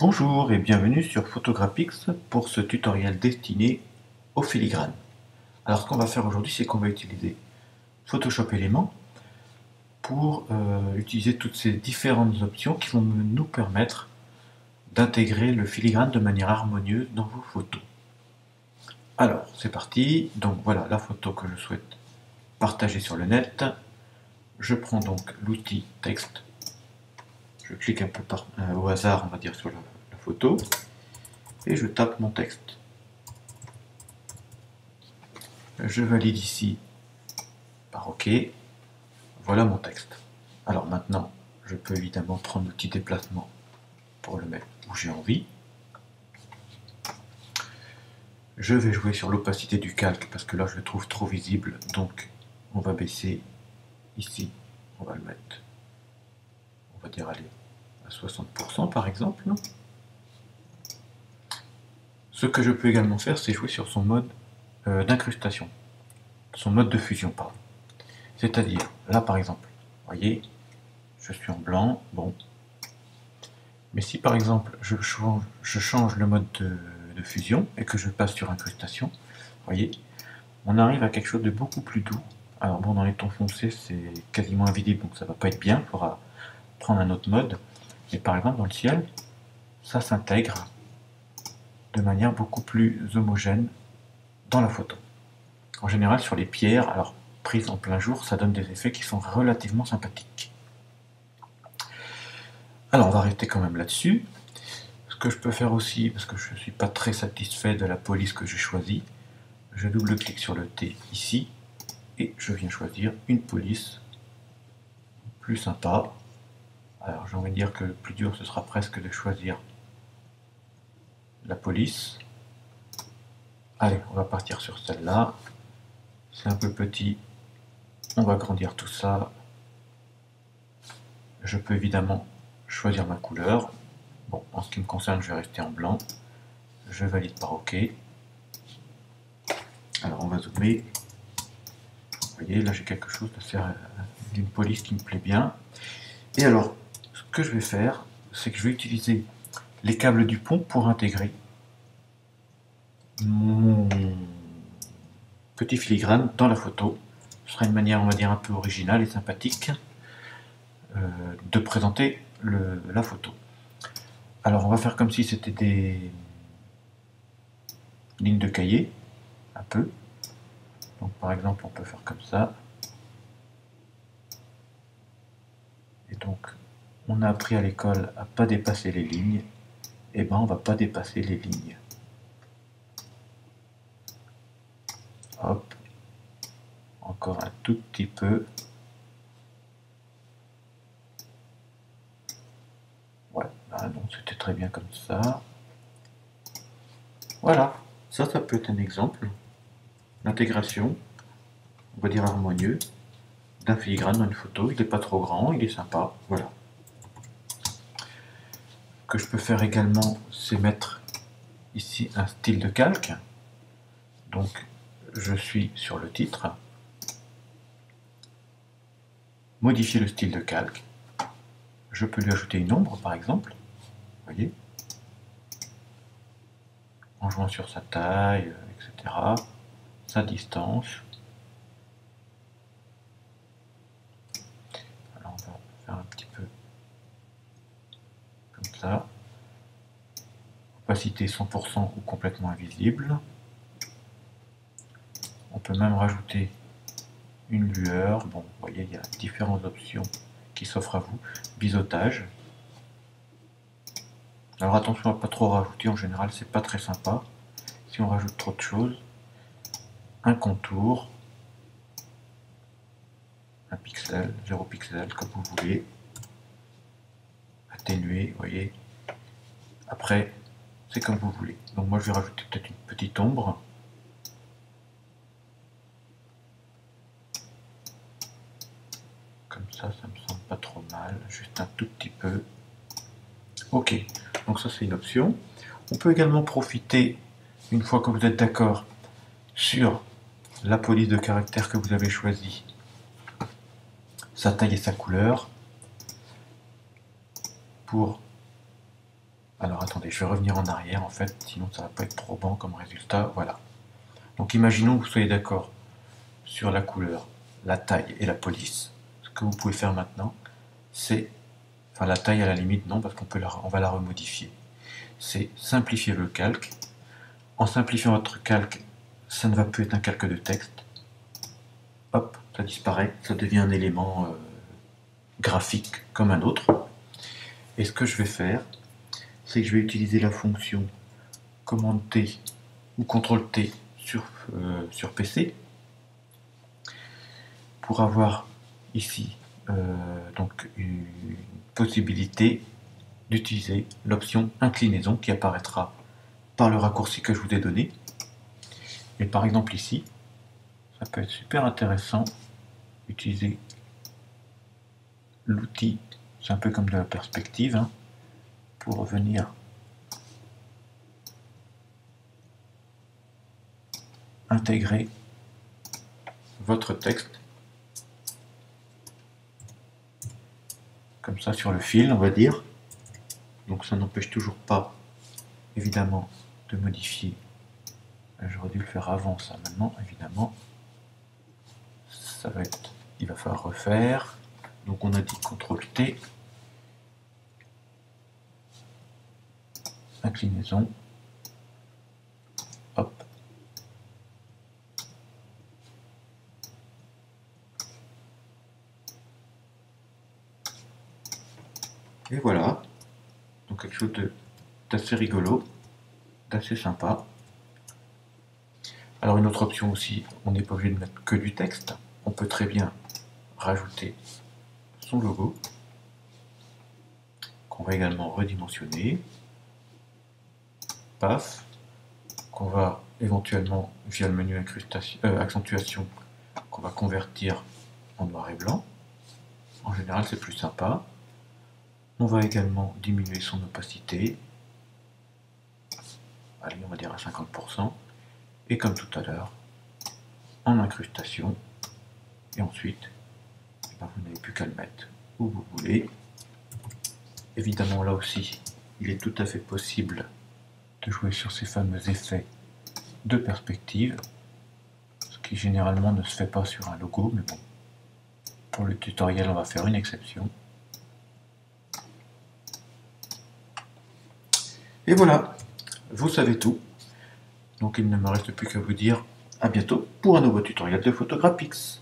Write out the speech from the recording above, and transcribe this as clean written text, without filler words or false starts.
Bonjour et bienvenue sur Photographix pour ce tutoriel destiné au filigrane. Alors ce qu'on va faire aujourd'hui, c'est qu'on va utiliser Photoshop Element pour utiliser toutes ces différentes options qui vont nous permettre d'intégrer le filigrane de manière harmonieuse dans vos photos. Alors c'est parti, donc voilà la photo que je souhaite partager sur le net. Je prends donc l'outil texte, je clique un peu au hasard on va dire sur la photo et je tape mon texte. Je valide ici par OK. Voilà mon texte. Alors maintenant, je peux évidemment prendre l'outil déplacement pour le mettre où j'ai envie. Je vais jouer sur l'opacité du calque parce que là je le trouve trop visible, donc on va baisser ici, on va le mettre, on va dire aller à 60% par exemple. Ce que je peux également faire, c'est jouer sur son mode d'incrustation, son mode de fusion, pardon. C'est-à-dire, là par exemple, vous voyez, je suis en blanc, bon. Mais si par exemple je change le mode de fusion et que je passe sur incrustation, vous voyez, on arrive à quelque chose de beaucoup plus doux. Alors bon, dans les tons foncés, c'est quasiment invisible, donc ça va pas être bien, il faudra prendre un autre mode. Mais par exemple dans le ciel, ça s'intègre de manière beaucoup plus homogène dans la photo. En général sur les pierres, alors prises en plein jour, ça donne des effets qui sont relativement sympathiques. Alors on va rester quand même là-dessus. Ce que je peux faire aussi, parce que je ne suis pas très satisfait de la police que j'ai choisie, je double-clique sur le T ici, et je viens choisir une police plus sympa. Alors j'ai envie de dire que le plus dur ce sera presque de choisir la police. Allez, on va partir sur celle-là. C'est un peu petit, on va grandir tout ça. Je peux évidemment choisir ma couleur. Bon, en ce qui me concerne, je vais rester en blanc. Je valide par OK. Alors on va zoomer. Vous voyez, là j'ai quelque chose d'une police qui me plaît bien. Et alors, ce que je vais faire, c'est que je vais utiliser les câbles du pont pour intégrer mon petit filigrane dans la photo. Ce sera une manière, on va dire, un peu originale et sympathique de présenter la photo. Alors on va faire comme si c'était des lignes de cahier, un peu. Donc par exemple on peut faire comme ça. Et donc on a appris à l'école à pas dépasser les lignes. Et ben on va pas dépasser les lignes. Hop. Encore un tout petit peu. Ouais, bah donc c'était très bien comme ça. Voilà, ça peut être un exemple d'intégration, on va dire harmonieux, d'un filigrane dans une photo. Il n'est pas trop grand, il est sympa, voilà. Ce que je peux faire également, c'est mettre ici un style de calque. Donc je suis sur le titre, modifier le style de calque. Je peux lui ajouter une ombre par exemple, vous voyez, en jouant sur sa taille, etc., sa distance. Alors on va faire un petit peu comme ça. Opacité 100% ou complètement invisible. On peut même rajouter une lueur. Bon, vous voyez, il y a différentes options qui s'offrent à vous. Biseautage. Alors attention à pas trop rajouter, en général c'est pas très sympa si on rajoute trop de choses. Un contour, un pixel, 0 pixel comme vous voulez. Atténuer, vous voyez. Après, c'est comme vous voulez. Donc moi je vais rajouter peut-être une petite ombre. Comme ça me semble pas trop mal. Juste un tout petit peu. Ok, donc ça c'est une option. On peut également profiter, une fois que vous êtes d'accord sur la police de caractère que vous avez choisie, sa taille et sa couleur, pour Alors attendez, je vais revenir en arrière en fait, sinon ça va pas être probant comme résultat. Voilà. Donc imaginons que vous soyez d'accord sur la couleur, la taille et la police. Ce que vous pouvez faire maintenant, c'est, enfin la taille à la limite non parce on va la remodifier. C'est simplifier le calque. En simplifiant votre calque, ça ne va plus être un calque de texte. Hop, ça disparaît, ça devient un élément graphique comme un autre. Et ce que je vais faire, c'est que je vais utiliser la fonction commande T ou CTRL T sur PC pour avoir ici donc une possibilité d'utiliser l'option inclinaison qui apparaîtra par le raccourci que je vous ai donné. Et par exemple ici, ça peut être super intéressant d'utiliser l'outil, c'est un peu comme de la perspective, hein, pour venir intégrer votre texte comme ça sur le fil, on va dire. Donc ça n'empêche toujours pas évidemment de modifier. J'aurais dû le faire avant ça, maintenant évidemment ça va être, il va falloir refaire. Donc on a dit CTRL T, inclinaison, hop. Et voilà, donc quelque chose d'assez rigolo, d'assez sympa. Alors une autre option aussi, on n'est pas obligé de mettre que du texte, on peut très bien rajouter son logo, qu'on va également redimensionner, paf, qu'on va éventuellement, via le menu accentuation, qu'on va convertir en noir et blanc. En général, c'est plus sympa. On va également diminuer son opacité. Allez, on va dire à 50%. Et comme tout à l'heure, en incrustation. Et ensuite, vous n'avez plus qu'à le mettre où vous voulez. Évidemment, là aussi, il est tout à fait possible de jouer sur ces fameux effets de perspective, ce qui généralement ne se fait pas sur un logo, mais bon, pour le tutoriel, on va faire une exception. Et voilà, vous savez tout. Donc il ne me reste plus qu'à vous dire à bientôt pour un nouveau tutoriel de Photographics.